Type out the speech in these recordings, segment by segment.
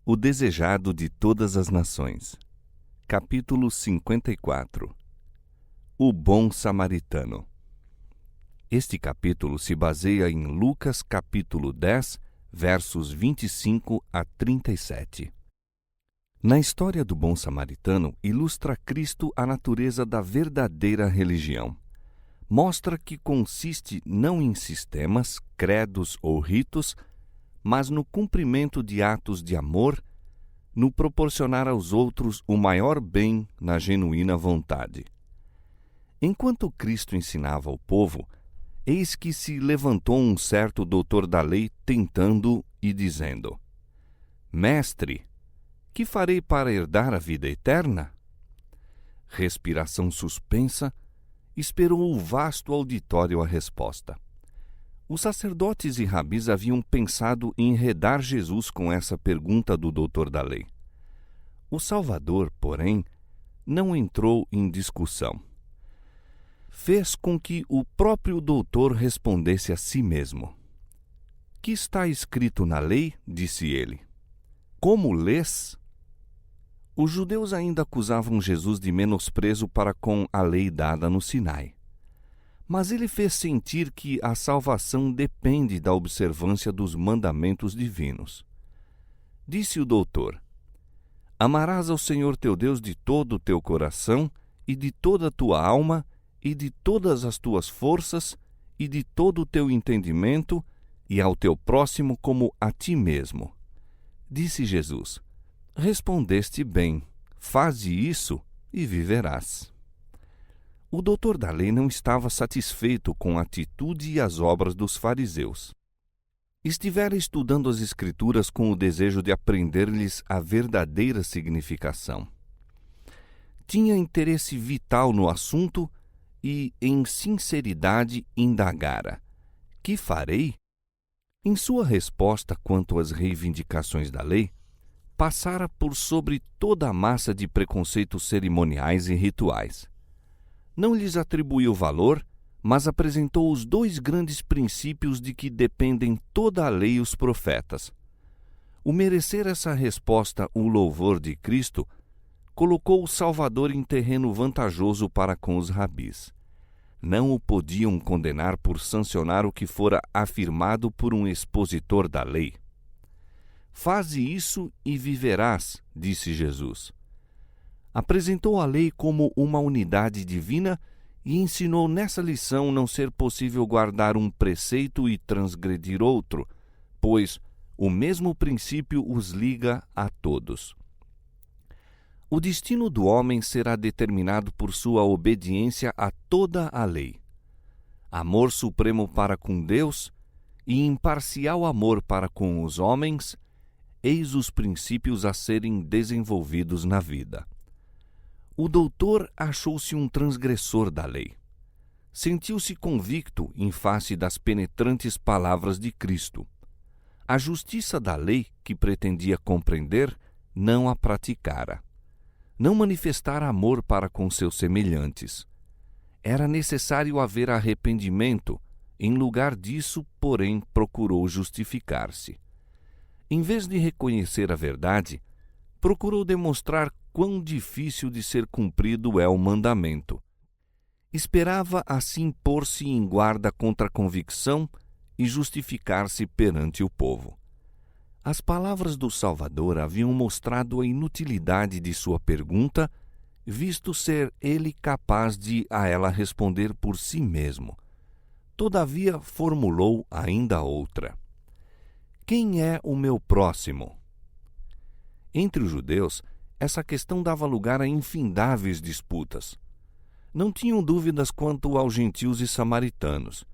O desejado de todas as nações. Capítulo 54. O bom samaritano. Este capítulo se baseia em Lucas capítulo 10, versos 25 a 37. Na história do bom samaritano, ilustra Cristo a natureza da verdadeira religião. Mostra que consiste não em sistemas, credos ou ritos, mas no cumprimento de atos de amor, no proporcionar aos outros o maior bem na genuína vontade. Enquanto Cristo ensinava ao povo, eis que se levantou um certo doutor da lei tentando e dizendo: Mestre, que farei para herdar a vida eterna? Respiração suspensa, esperou o vasto auditório a resposta. Os sacerdotes e rabis haviam pensado em enredar Jesus com essa pergunta do doutor da lei. O Salvador, porém, não entrou em discussão. Fez com que o próprio doutor respondesse a si mesmo. Que está escrito na lei? Disse ele. Como lês? Os judeus ainda acusavam Jesus de menosprezo para com a lei dada no Sinai. Mas ele fez sentir que a salvação depende da observância dos mandamentos divinos. Disse o doutor: Amarás ao Senhor teu Deus de todo o teu coração, e de toda a tua alma, e de todas as tuas forças, e de todo o teu entendimento, e ao teu próximo como a ti mesmo. Disse Jesus: Respondeste bem, faze isso e viverás. O doutor da lei não estava satisfeito com a atitude e as obras dos fariseus. Estivera estudando as Escrituras com o desejo de aprender-lhes a verdadeira significação. Tinha interesse vital no assunto e, em sinceridade, indagara: Que farei? Em sua resposta quanto às reivindicações da lei, passara por sobre toda a massa de preconceitos cerimoniais e rituais. Não lhes atribuiu valor, mas apresentou os dois grandes princípios de que dependem toda a lei e os profetas. O merecer essa resposta o louvor de Cristo colocou o Salvador em terreno vantajoso para com os rabis. Não o podiam condenar por sancionar o que fora afirmado por um expositor da lei. Faze isso e viverás, disse Jesus. Apresentou a lei como uma unidade divina e ensinou nessa lição não ser possível guardar um preceito e transgredir outro, pois o mesmo princípio os liga a todos. O destino do homem será determinado por sua obediência a toda a lei. Amor supremo para com Deus e imparcial amor para com os homens, eis os princípios a serem desenvolvidos na vida. O doutor achou-se um transgressor da lei. Sentiu-se convicto em face das penetrantes palavras de Cristo. A justiça da lei, que pretendia compreender, não a praticara. Não manifestara amor para com seus semelhantes. Era necessário haver arrependimento, em lugar disso, porém, procurou justificar-se. Em vez de reconhecer a verdade, procurou demonstrar quão difícil de ser cumprido é o mandamento. Esperava assim pôr-se em guarda contra a convicção e justificar-se perante o povo. As palavras do Salvador haviam mostrado a inutilidade de sua pergunta, visto ser ele capaz de a ela responder por si mesmo. Todavia formulou ainda outra: Quem é o meu próximo? Entre os judeus, essa questão dava lugar a infindáveis disputas. Não tinham dúvidas quanto aos gentios e samaritanos.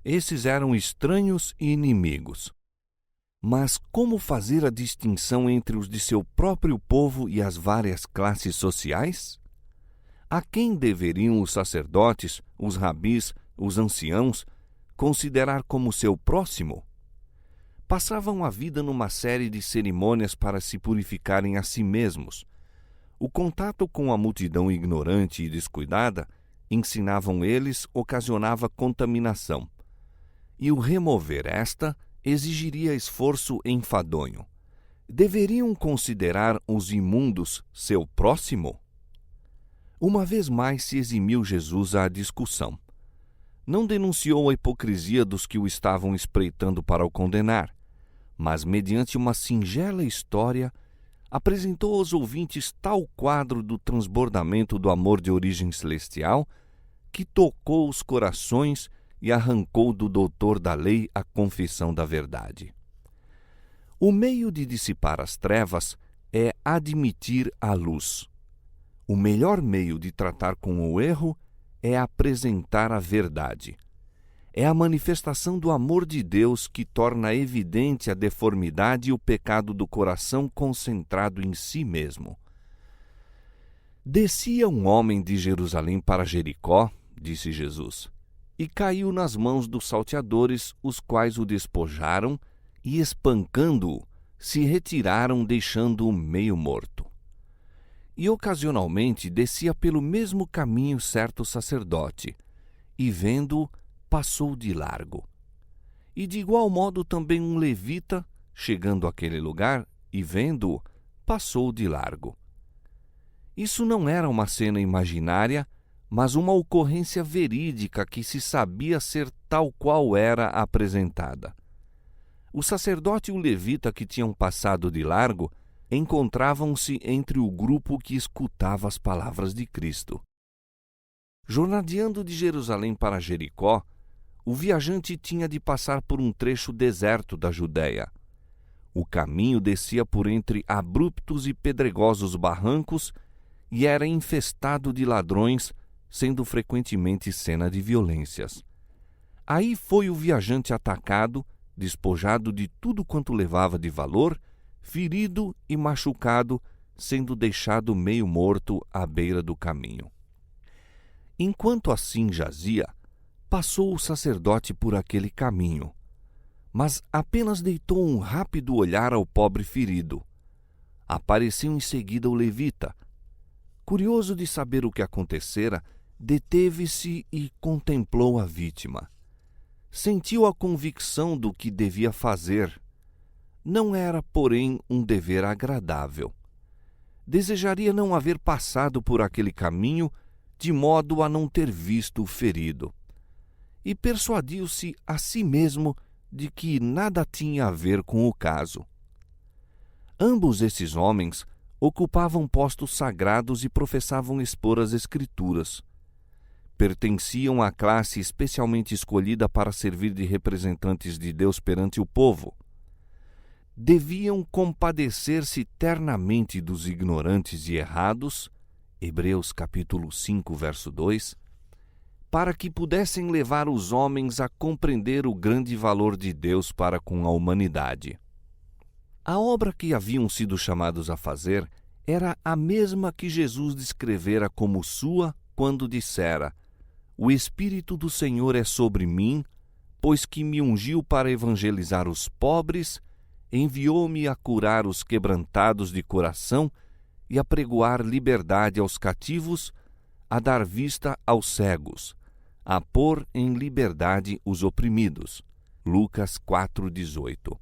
Esses eram estranhos e inimigos. Mas como fazer a distinção entre os de seu próprio povo e as várias classes sociais? A quem deveriam os sacerdotes, os rabis, os anciãos, considerar como seu próximo? Passavam a vida numa série de cerimônias para se purificarem a si mesmos. O contato com a multidão ignorante e descuidada, ensinavam eles, ocasionava contaminação. E o remover esta exigiria esforço enfadonho. deveriam considerar os imundos seu próximo? Uma vez mais se eximiu Jesus à discussão. Não denunciou a hipocrisia dos que o estavam espreitando para o condenar, mas, mediante uma singela história, apresentou aos ouvintes tal quadro do transbordamento do amor de origem celestial que tocou os corações e arrancou do doutor da lei a confissão da verdade. O meio de dissipar as trevas é admitir a luz. O melhor meio de tratar com o erro é apresentar a verdade. É a manifestação do amor de Deus que torna evidente a deformidade e o pecado do coração concentrado em si mesmo. Descia um homem de Jerusalém para Jericó, disse Jesus, e caiu nas mãos dos salteadores, os quais o despojaram e, espancando-o, se retiraram, deixando-o meio morto. E ocasionalmente descia pelo mesmo caminho certo sacerdote, e vendo-o, passou de largo. E de igual modo também um levita, chegando àquele lugar e vendo-o, passou de largo. Isso não era uma cena imaginária, mas uma ocorrência verídica que se sabia ser tal qual era apresentada. O sacerdote e o levita que tinham passado de largo encontravam-se entre o grupo que escutava as palavras de Cristo. Jornadeando de Jerusalém para Jericó, o viajante tinha de passar por um trecho deserto da Judéia. O caminho descia por entre abruptos e pedregosos barrancos e era infestado de ladrões, sendo frequentemente cena de violências. Aí foi o viajante atacado, despojado de tudo quanto levava de valor, ferido e machucado, sendo deixado meio morto à beira do caminho. Enquanto assim jazia, passou o sacerdote por aquele caminho, mas apenas deitou um rápido olhar ao pobre ferido. Apareceu em seguida o levita. Curioso de saber o que acontecera, deteve-se e contemplou a vítima. Sentiu a convicção do que devia fazer. Não era, porém, um dever agradável. Desejaria não haver passado por aquele caminho, de modo a não ter visto o ferido. E persuadiu-se a si mesmo de que nada tinha a ver com o caso. Ambos esses homens ocupavam postos sagrados e professavam expor as Escrituras. Pertenciam à classe especialmente escolhida para servir de representantes de Deus perante o povo. Deviam compadecer-se ternamente dos ignorantes e errados, Hebreus capítulo 5, verso 2, para que pudessem levar os homens a compreender o grande valor de Deus para com a humanidade. A obra que haviam sido chamados a fazer era a mesma que Jesus descrevera como sua quando dissera: "O Espírito do Senhor é sobre mim, pois que me ungiu para evangelizar os pobres, enviou-me a curar os quebrantados de coração e a pregoar liberdade aos cativos, a dar vista aos cegos, a pôr em liberdade os oprimidos." Lucas 4:18.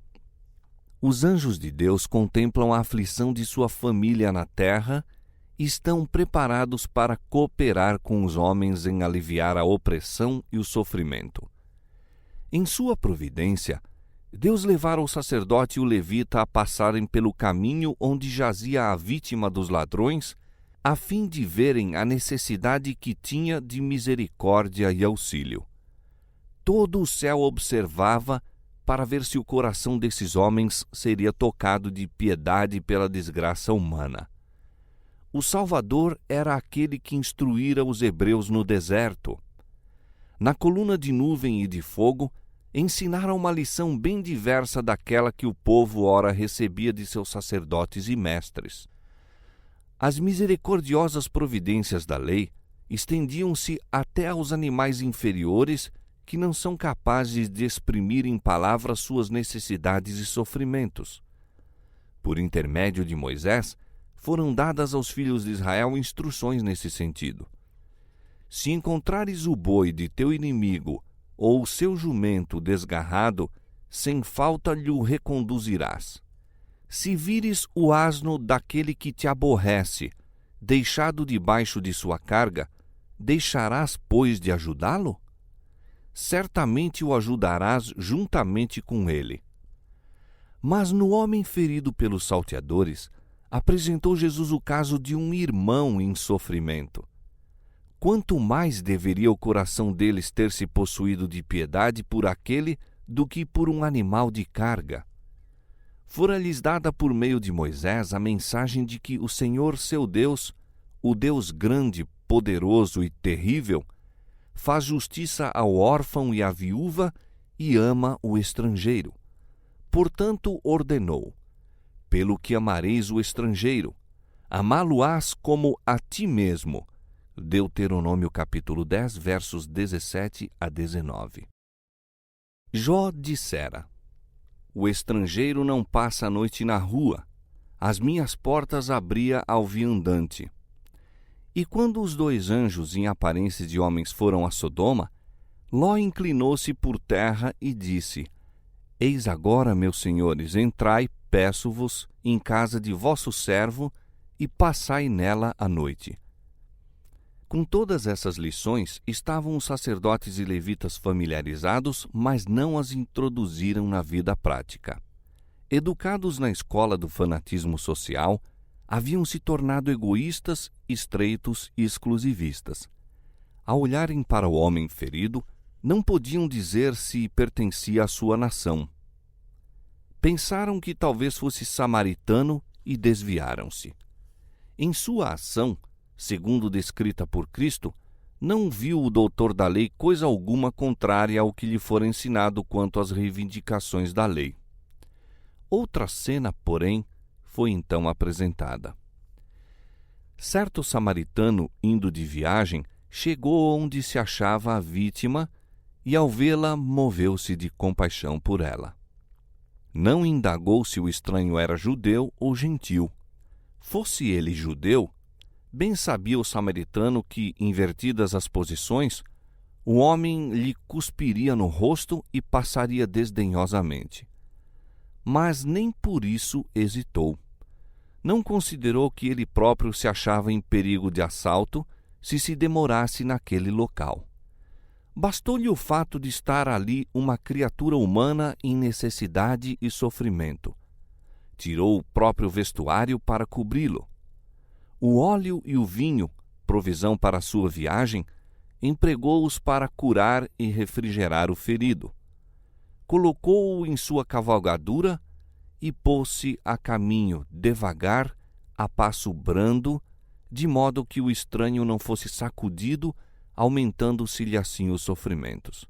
Os anjos de Deus contemplam a aflição de sua família na terra e estão preparados para cooperar com os homens em aliviar a opressão e o sofrimento. Em sua providência, Deus levara o sacerdote e o levita a passarem pelo caminho onde jazia a vítima dos ladrões, a fim de verem a necessidade que tinha de misericórdia e auxílio. Todo o céu observava para ver se o coração desses homens seria tocado de piedade pela desgraça humana. O Salvador era aquele que instruíra os hebreus no deserto. Na coluna de nuvem e de fogo, ensinaram uma lição bem diversa daquela que o povo ora recebia de seus sacerdotes e mestres. As misericordiosas providências da lei estendiam-se até aos animais inferiores que não são capazes de exprimir em palavras suas necessidades e sofrimentos. Por intermédio de Moisés, foram dadas aos filhos de Israel instruções nesse sentido. Se encontrares o boi de teu inimigo ou o seu jumento desgarrado, sem falta lhe o reconduzirás. Se vires o asno daquele que te aborrece, deixado debaixo de sua carga, deixarás, pois, de ajudá-lo? Certamente o ajudarás juntamente com ele. Mas no homem ferido pelos salteadores, apresentou Jesus o caso de um irmão em sofrimento. Quanto mais deveria o coração deles ter se possuído de piedade por aquele do que por um animal de carga? Fora-lhes dada por meio de Moisés a mensagem de que o Senhor seu Deus, o Deus grande, poderoso e terrível, faz justiça ao órfão e à viúva e ama o estrangeiro. Portanto, ordenou: pelo que amareis o estrangeiro, amá-lo-ás como a ti mesmo. Deuteronômio capítulo 10, versos 17 a 19. Jó dissera: o estrangeiro não passa a noite na rua, as minhas portas abria ao viandante. E quando os 2 anjos em aparência de homens foram a Sodoma, Ló inclinou-se por terra e disse: Eis agora, meus senhores, entrai, peço-vos, em casa de vosso servo, e passai nela a noite. Com todas essas lições estavam os sacerdotes e levitas familiarizados, mas não as introduziram na vida prática. Educados na escola do fanatismo social, haviam se tornado egoístas, estreitos e exclusivistas. Ao olharem para o homem ferido, não podiam dizer se pertencia à sua nação. Pensaram que talvez fosse samaritano e desviaram-se. Em sua ação, segundo descrita por Cristo, não viu o doutor da lei coisa alguma contrária ao que lhe fora ensinado quanto às reivindicações da lei. Outra cena, porém, foi então apresentada. Certo samaritano, indo de viagem, chegou onde se achava a vítima e, ao vê-la, moveu-se de compaixão por ela. Não indagou se o estranho era judeu ou gentil. Fosse ele judeu, bem sabia o samaritano que, invertidas as posições, o homem lhe cuspiria no rosto e passaria desdenhosamente. Mas nem por isso hesitou. Não considerou que ele próprio se achava em perigo de assalto se demorasse naquele local. Bastou-lhe o fato de estar ali uma criatura humana em necessidade e sofrimento. Tirou o próprio vestuário para cobri-lo. O óleo e o vinho, provisão para a sua viagem, empregou-os para curar e refrigerar o ferido. Colocou-o em sua cavalgadura e pôs-se a caminho devagar, a passo brando, de modo que o estranho não fosse sacudido, aumentando-se-lhe assim os sofrimentos.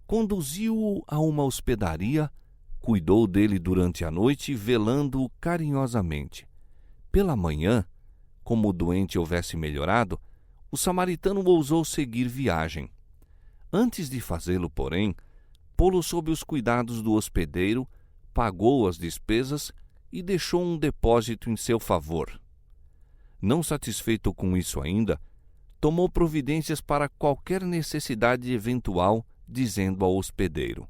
Conduziu-o a uma hospedaria, cuidou dele durante a noite, velando-o carinhosamente. Pela manhã, como o doente houvesse melhorado, o samaritano ousou seguir viagem. Antes de fazê-lo, porém, pô-lo sob os cuidados do hospedeiro, pagou as despesas e deixou um depósito em seu favor. Não satisfeito com isso ainda, tomou providências para qualquer necessidade eventual, dizendo ao hospedeiro: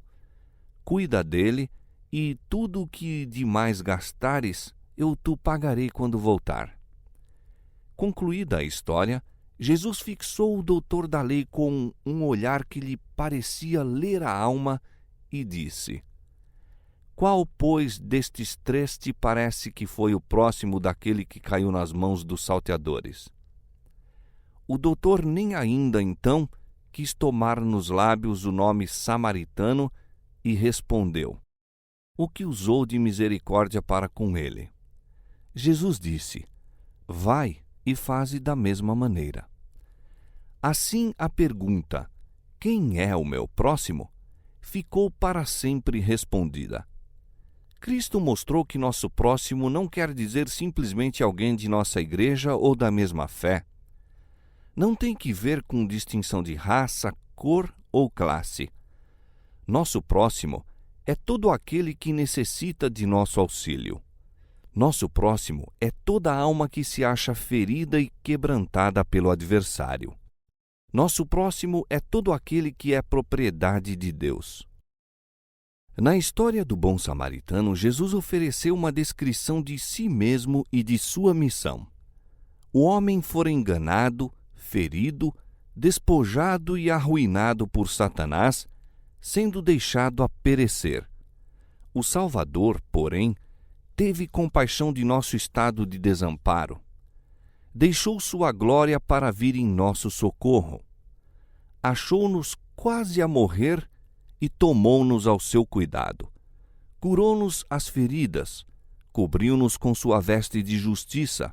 cuida dele, e tudo o que de mais gastares, eu tu pagarei quando voltar. Concluída a história, Jesus fixou o doutor da lei com um olhar que lhe parecia ler a alma e disse: qual, pois, destes 3 te parece que foi o próximo daquele que caiu nas mãos dos salteadores? O doutor nem ainda, então, quis tomar nos lábios o nome samaritano e respondeu: o que usou de misericórdia para com ele? Jesus disse: vai e faze da mesma maneira. Assim a pergunta: quem é o meu próximo? Ficou para sempre respondida. Cristo mostrou que nosso próximo não quer dizer simplesmente alguém de nossa igreja ou da mesma fé. Não tem que ver com distinção de raça, cor ou classe. Nosso próximo é todo aquele que necessita de nosso auxílio. Nosso próximo é toda a alma que se acha ferida e quebrantada pelo adversário. Nosso próximo é todo aquele que é propriedade de Deus. Na história do bom samaritano, Jesus ofereceu uma descrição de si mesmo e de sua missão. O homem fora enganado, ferido, despojado e arruinado por Satanás, sendo deixado a perecer. O Salvador, porém, teve compaixão de nosso estado de desamparo. Deixou sua glória para vir em nosso socorro. Achou-nos quase a morrer e tomou-nos ao seu cuidado. Curou-nos as feridas, cobriu-nos com sua veste de justiça,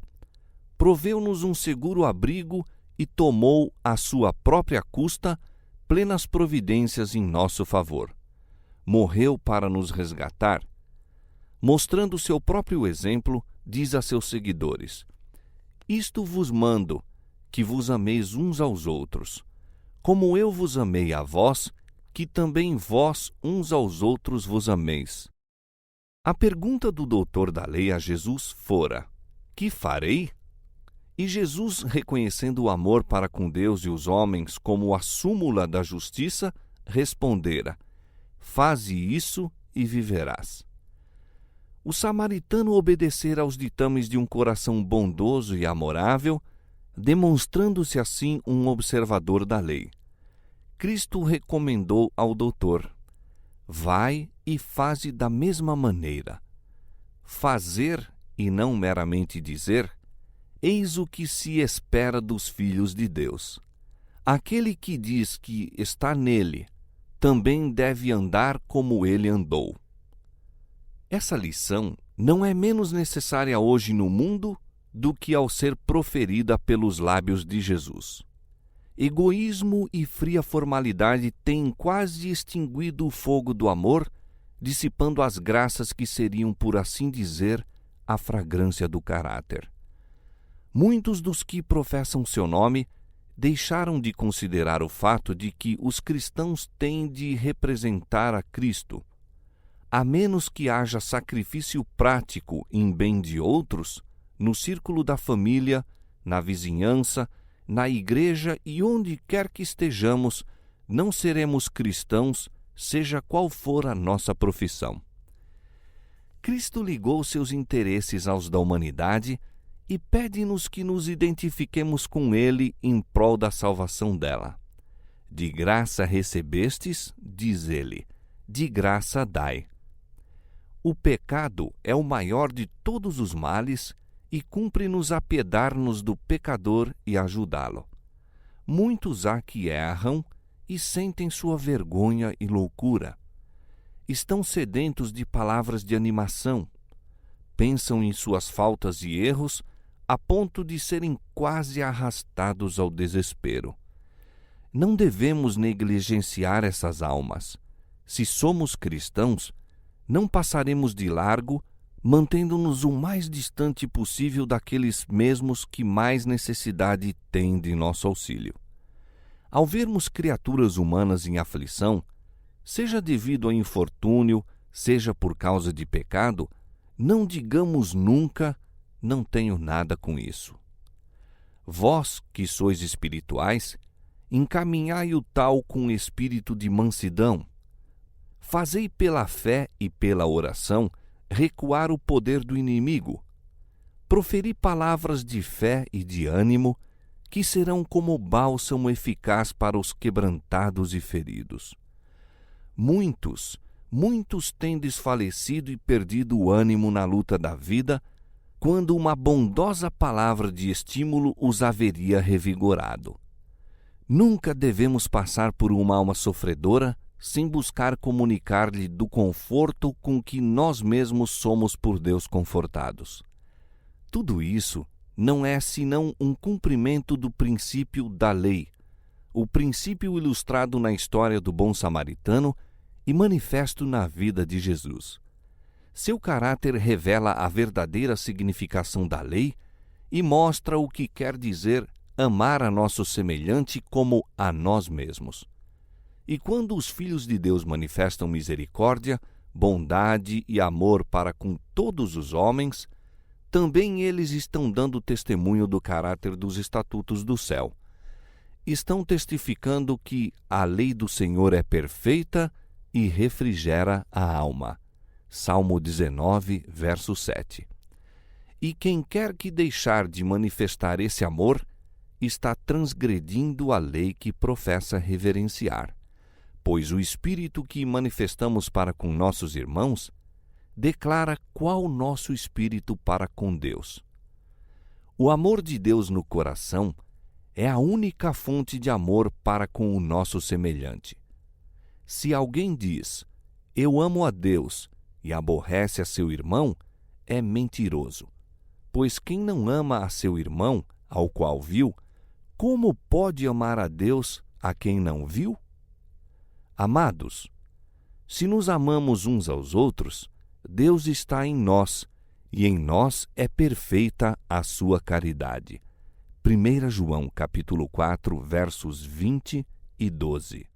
proveu-nos um seguro abrigo e tomou à sua própria custa plenas providências em nosso favor. Morreu para nos resgatar. Mostrando seu próprio exemplo, diz a seus seguidores: Isto vos mando, que vos ameis uns aos outros. Como eu vos amei a vós, que também vós uns aos outros vos ameis. A pergunta do doutor da lei a Jesus fora: Que farei? E Jesus, reconhecendo o amor para com Deus e os homens como a súmula da justiça, respondera: Faze isso e viverás. O samaritano obedecera aos ditames de um coração bondoso e amorável, demonstrando-se assim um observador da lei. Cristo recomendou ao doutor: Vai e faze da mesma maneira. Fazer, e não meramente dizer, eis o que se espera dos filhos de Deus. Aquele que diz que está nele, também deve andar como ele andou. Essa lição não é menos necessária hoje no mundo do que ao ser proferida pelos lábios de Jesus. Egoísmo e fria formalidade têm quase extinguido o fogo do amor, dissipando as graças que seriam, por assim dizer, a fragrância do caráter. Muitos dos que professam seu nome deixaram de considerar o fato de que os cristãos têm de representar a Cristo. A menos que haja sacrifício prático em bem de outros, no círculo da família, na vizinhança, na igreja e onde quer que estejamos, não seremos cristãos, seja qual for a nossa profissão. Cristo ligou seus interesses aos da humanidade e pede-nos que nos identifiquemos com Ele em prol da salvação dela. De graça recebestes, diz Ele, de graça dai. O pecado é o maior de todos os males e cumpre-nos apiedar-nos do pecador e ajudá-lo. Muitos há que erram e sentem sua vergonha e loucura. Estão sedentos de palavras de animação. Pensam em suas faltas e erros a ponto de serem quase arrastados ao desespero. Não devemos negligenciar essas almas. Se somos cristãos, não passaremos de largo, mantendo-nos o mais distante possível daqueles mesmos que mais necessidade têm de nosso auxílio. Ao vermos criaturas humanas em aflição, seja devido a infortúnio, seja por causa de pecado, não digamos nunca: não tenho nada com isso. Vós, que sois espirituais, encaminhai o tal com espírito de mansidão. Fazei pela fé e pela oração recuar o poder do inimigo. Proferi palavras de fé e de ânimo, que serão como bálsamo eficaz para os quebrantados e feridos. Muitos têm desfalecido e perdido o ânimo na luta da vida, quando uma bondosa palavra de estímulo os haveria revigorado. Nunca devemos passar por uma alma sofredora sem buscar comunicar-lhe do conforto com que nós mesmos somos por Deus confortados. Tudo isso não é senão um cumprimento do princípio da lei, o princípio ilustrado na história do bom samaritano e manifesto na vida de Jesus. Seu caráter revela a verdadeira significação da lei e mostra o que quer dizer amar a nosso semelhante como a nós mesmos. E quando os filhos de Deus manifestam misericórdia, bondade e amor para com todos os homens, também eles estão dando testemunho do caráter dos estatutos do céu. Estão testificando que a lei do Senhor é perfeita e refrigera a alma. Salmo 19, verso 7. E quem quer que deixar de manifestar esse amor, está transgredindo a lei que professa reverenciar, pois o espírito que manifestamos para com nossos irmãos declara qual nosso espírito para com Deus. O amor de Deus no coração é a única fonte de amor para com o nosso semelhante. Se alguém diz, eu amo a Deus, e aborrece a seu irmão, é mentiroso. Pois quem não ama a seu irmão, ao qual viu, como pode amar a Deus a quem não viu? Amados, se nos amamos uns aos outros, Deus está em nós, e em nós é perfeita a sua caridade. 1 João capítulo 4, versos 20 e 12.